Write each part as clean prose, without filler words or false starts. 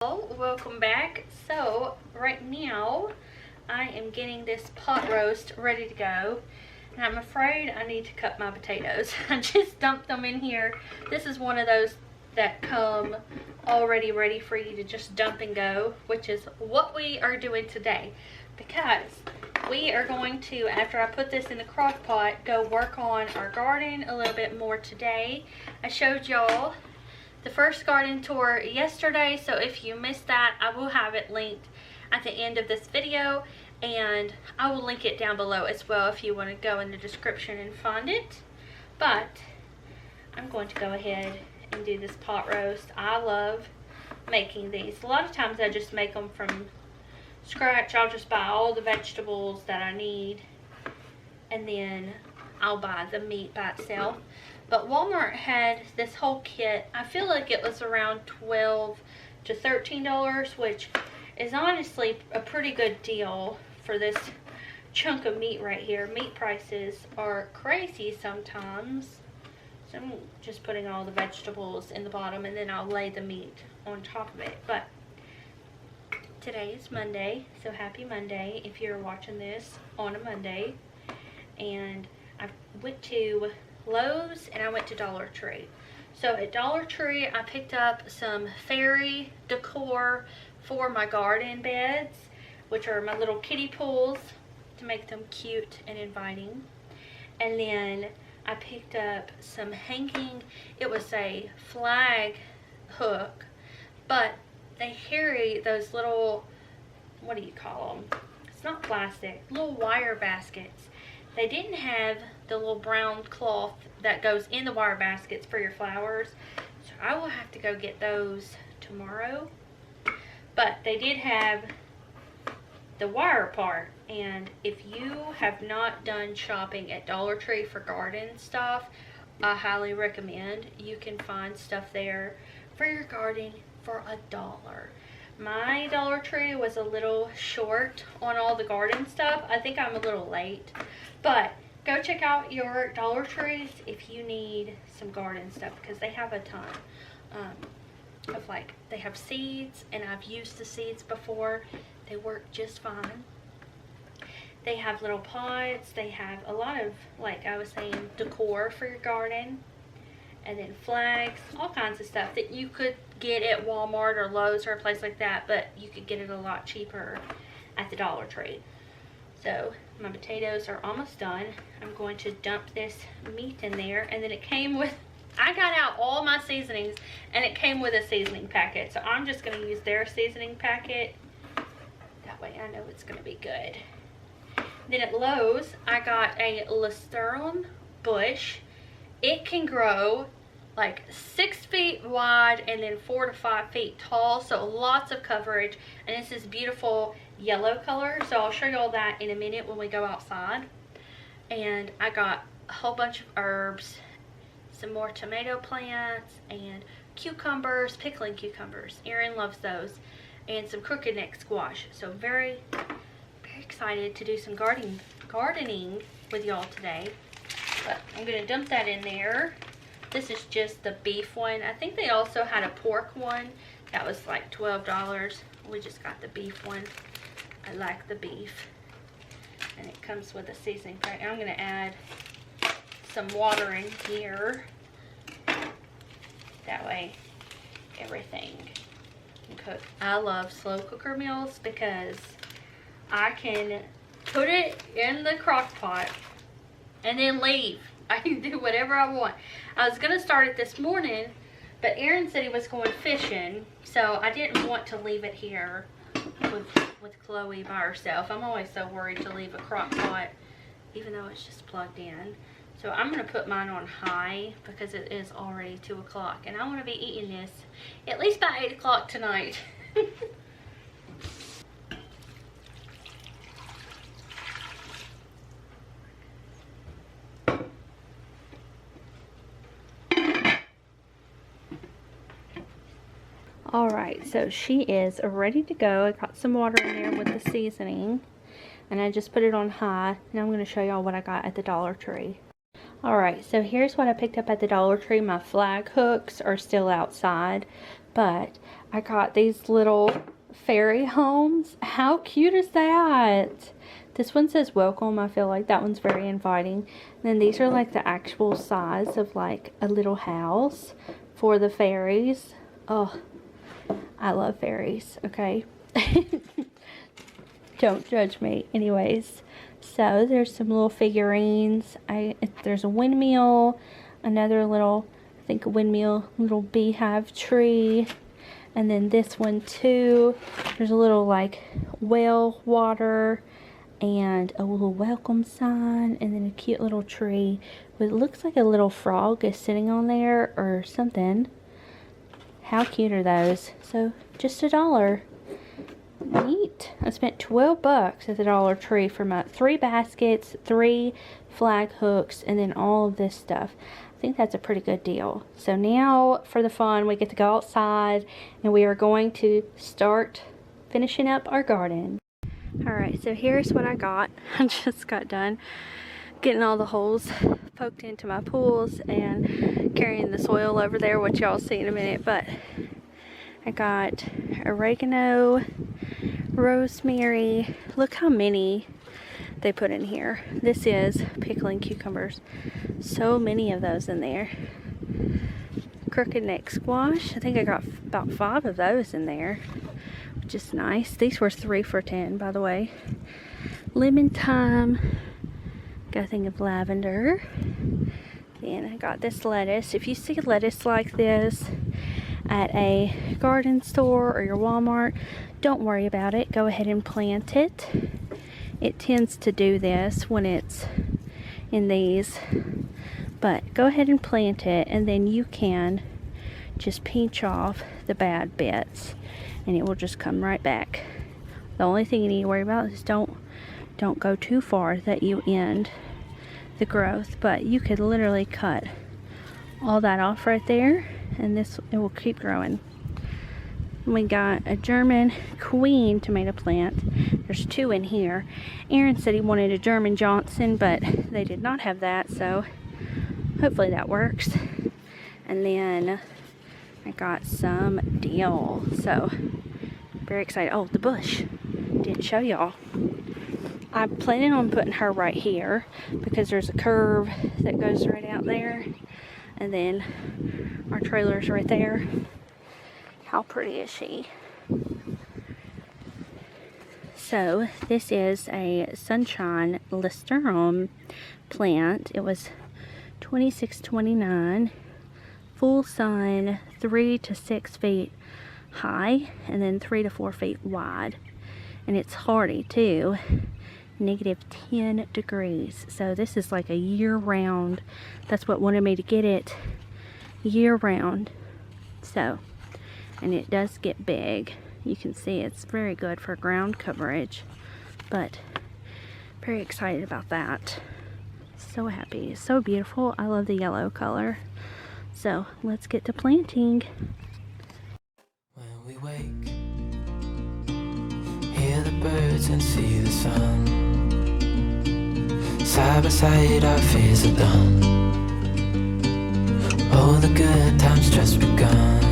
Welcome back. So right now I am getting this pot roast ready to go, and I'm afraid I need to cut my potatoes. I just dumped them in here. This is one of those that come already ready for you to just dump and go, which is what we are doing today, because we are going to, after I put this in the crock pot, go work on our garden a little bit more today. I showed y'all the first garden tour yesterday, so if you missed that, I will have it linked at the end of this video, and I will link it down below as well if you want to go in the description and find it. But I'm going to go ahead and do this pot roast. I love making these. A lot of times I just make them from scratch. I'll just buy all the vegetables that I need, and then I'll buy the meat by itself. But Walmart had this whole kit. I feel like it was around $12 to $13, which is honestly a pretty good deal for this chunk of meat right here. Meat prices are crazy sometimes. So I'm just putting all the vegetables in the bottom, and then I'll lay the meat on top of it. But today is Monday, so happy Monday if you're watching this on a Monday. And I went to Lowe's and I went to Dollar Tree. So at Dollar Tree I picked up some fairy decor for my garden beds, which are my little kiddie pools to make them cute and inviting. And then I picked up some hanging, it was a flag hook, but they carry those little, what do you call them? It's not plastic, little wire baskets. They didn't have the little brown cloth that goes in the wire baskets for your flowers, so I will have to go get those tomorrow. But they did have the wire part, and if you have not done shopping at Dollar Tree for garden stuff, I highly recommend. You can find stuff there for your garden for $1. My Dollar Tree was a little short on all the garden stuff. I think I'm a little late, but go check out your Dollar Trees if you need some garden stuff, because they have a ton of, like, they have seeds, and I've used the seeds before. They work just fine. They have little pots. They have a lot of, like I was saying, decor for your garden. And then flags, all kinds of stuff that you could get at Walmart or Lowe's or a place like that, but you could get it a lot cheaper at the Dollar Tree. So my potatoes are almost done. I'm going to dump this meat in there, and then it came with, I got out all my seasonings, and it came with a seasoning packet. So I'm just going to use their seasoning packet. That way I know it's going to be good. Then at Lowe's, I got a Listerum bush. It can grow like 6 feet wide and then 4 to 5 feet tall, so lots of coverage. And this is beautiful yellow color, so I'll show you all that in a minute when we go outside. And I got a whole bunch of herbs, some more tomato plants, and cucumbers, pickling cucumbers. Erin loves those. And some crooked neck squash. So very, very excited to do some gardening with y'all today. But I'm going to dump that in there. This is just the beef one. I think they also had a pork one that was like $12. We just got the beef one. I like the beef. And it comes with a seasoning pack. I'm going to add some water in here. That way everything can cook. I love slow cooker meals because I can put it in the crock pot and then leave. I can do whatever I want. I was going to start it this morning, but Aaron said he was going fishing, so I didn't want to leave it here with Chloe by herself. I'm always so worried to leave a crock pot, even though it's just plugged in. So I'm going to put mine on high because it is already 2 o'clock, and I want to be eating this at least by 8 o'clock tonight. Alright, so she is ready to go. I got some water in there with the seasoning, and I just put it on high. Now I'm going to show y'all what I got at the Dollar Tree. Alright, so here's what I picked up at the Dollar Tree. My flag hooks are still outside, but I got these little fairy homes. How cute is that? This one says welcome. I feel like that one's very inviting. And then these are like the actual size of like a little house for the fairies. Oh, I love fairies, okay? Don't judge me. Anyways, so there's some little figurines. There's a windmill, another little, I think a windmill, little beehive tree. And then this one too. There's a little like well water and a little welcome sign, and then a cute little tree with, it looks like a little frog is sitting on there or something. How cute are those? So just $1. Neat. I spent 12 bucks at the Dollar Tree for my 3 baskets, 3 flag hooks, and then all of this stuff. I think that's a pretty good deal. So now for the fun, we get to go outside and we are going to start finishing up our garden. Alright, so here's what I got. I just got done getting all the holes poked into my pools and carrying the soil over there, which y'all see in a minute. But I got oregano, rosemary. Look how many they put in here. This is pickling cucumbers. So many of those in there. Crooked neck squash. I think I got about 5 of those in there, which is nice. These were 3 for $10, by the way. Lemon thyme. Got a thing of lavender. Then I got this lettuce. If you see lettuce like this at a garden store or your Walmart, don't worry about it. Go ahead and plant it. It tends to do this when it's in these, but go ahead and plant it, and then you can just pinch off the bad bits and it will just come right back. The only thing you need to worry about is don't go too far that you end the growth, but you could literally cut all that off right there and it will keep growing. We got a German queen tomato plant. There's 2 in here. Aaron said he wanted a German Johnson, but they did not have that, so hopefully that works. And then I got some dill, so very excited. Oh, the bush, didn't show y'all. I'm planning on putting her right here because there's a curve that goes right out there, and then our trailer's right there. How pretty is she? So this is a sunshine listerum plant. It was $26.29. Full sun, 3 to 6 feet high, and then 3 to 4 feet wide. And it's hardy too. -10 degrees. So this is like a year-round. That's what wanted me to get it year-round. So, and it does get big. You can see it's very good for ground coverage, but very excited about that. So happy. It's so beautiful. I love the yellow color. So let's get to planting. When we wake, hear the birds and see the sun. Side by side our fears are done. Oh, the good times just begun.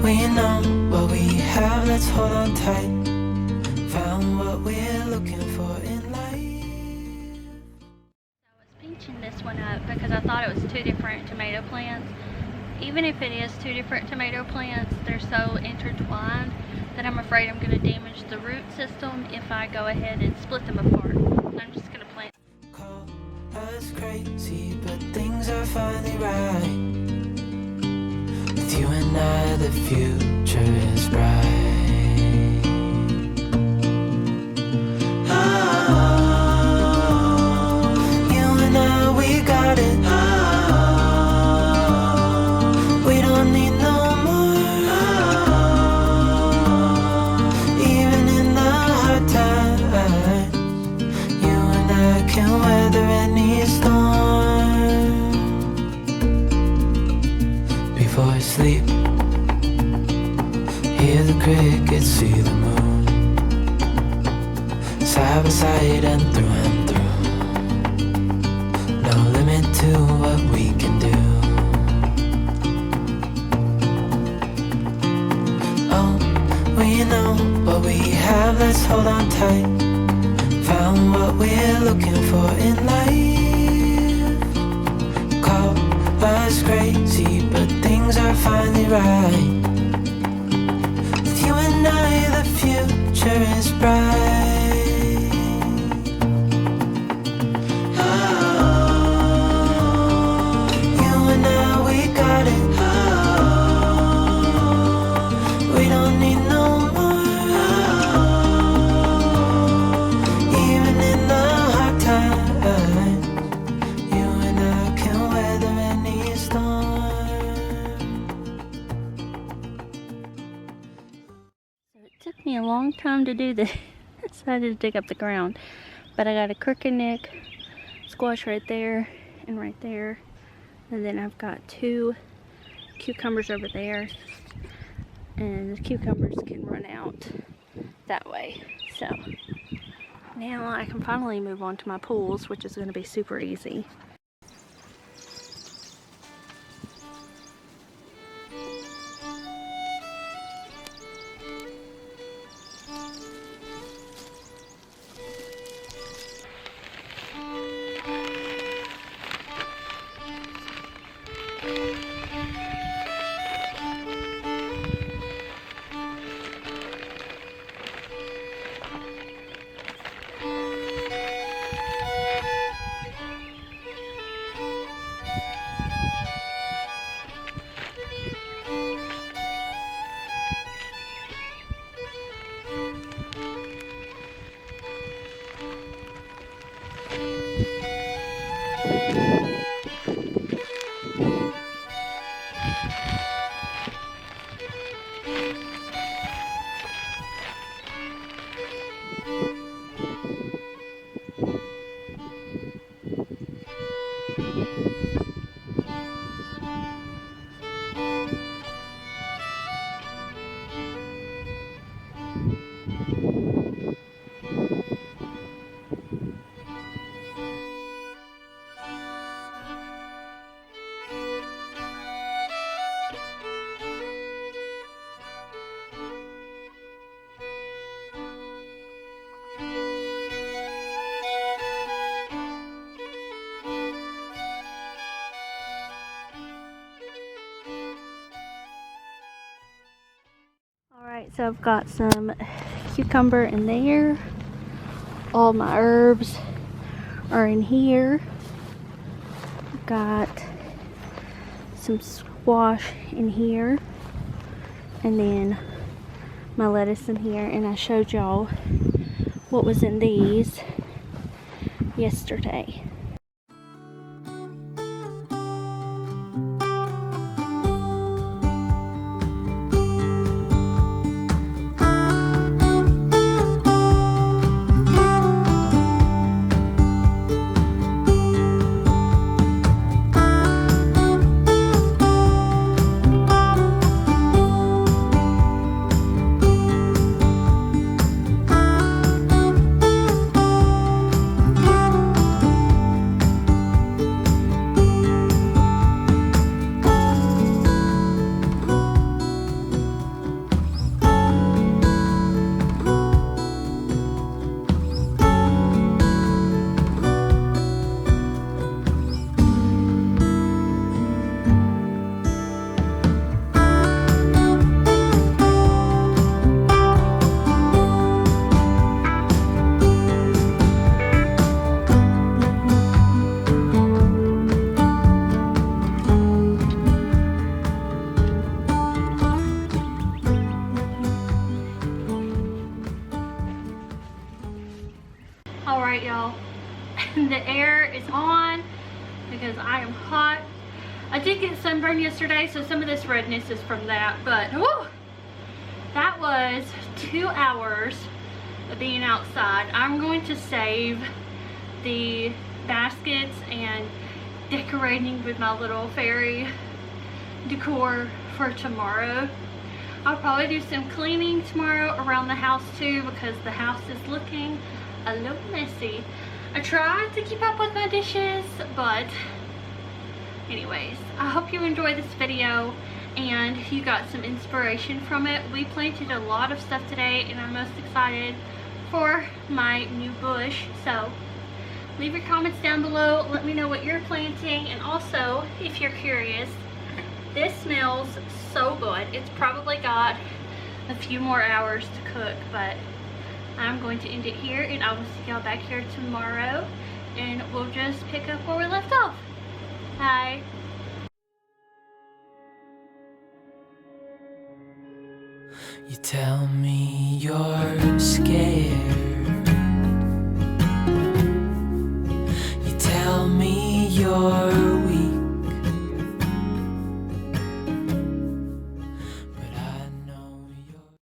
We know what we have, let's hold on tight. Found what we're looking for in life. I was pinching this one up because I thought it was 2 different tomato plants. Even if it is 2 different tomato plants, they're so intertwined that I'm afraid I'm going to damage the root system if I go ahead and split them apart. I'm just going to plant. Call us crazy, but things are finally right. With you and I, the future is bright. Oh, you and I, we got it. Oh, we don't need no more. Oh, even in the hard times, you and I can weather any storm. Before I sleep, hear the crickets, see the moon. Side by side and through. No limit to what we can do. you know what we have, let's hold on tight. Found what we're looking for in life. Call us crazy, but things are finally right. With you and I, the future is bright. Oh, you and I, we got it. Oh, we don't need no more. Even in the hard times, you and I can weather any storm. It took me a long time to do this. I decided to dig up the ground, but I got a crooked neck squash right there and right there, and then I've got 2 cucumbers over there, and the cucumbers can run out that way. So now I can finally move on to my pools, which is going to be super easy. Alright, so I've got some cucumber in there. All my herbs are in here. I've got some squash in here. And then my lettuce in here. And I showed y'all what was in these yesterday. Alright y'all, the air is on because I am hot. I did get sunburned yesterday, so some of this redness is from that, but whew, that was 2 hours of being outside. I'm going to save the baskets and decorating with my little fairy decor for tomorrow. I'll probably do some cleaning tomorrow around the house too, because the house is looking a little messy. I tried to keep up with my dishes, but anyways, I hope you enjoy this video, and you got some inspiration from it. We planted a lot of stuff today, and I'm most excited for my new bush. So leave your comments down below. Let me know what you're planting, and also, if you're curious, this smells so good. It's probably got a few more hours to cook, but I'm going to end it here, and I will see y'all back here tomorrow, and we'll just pick up where we left off. Bye. You tell me you're scared.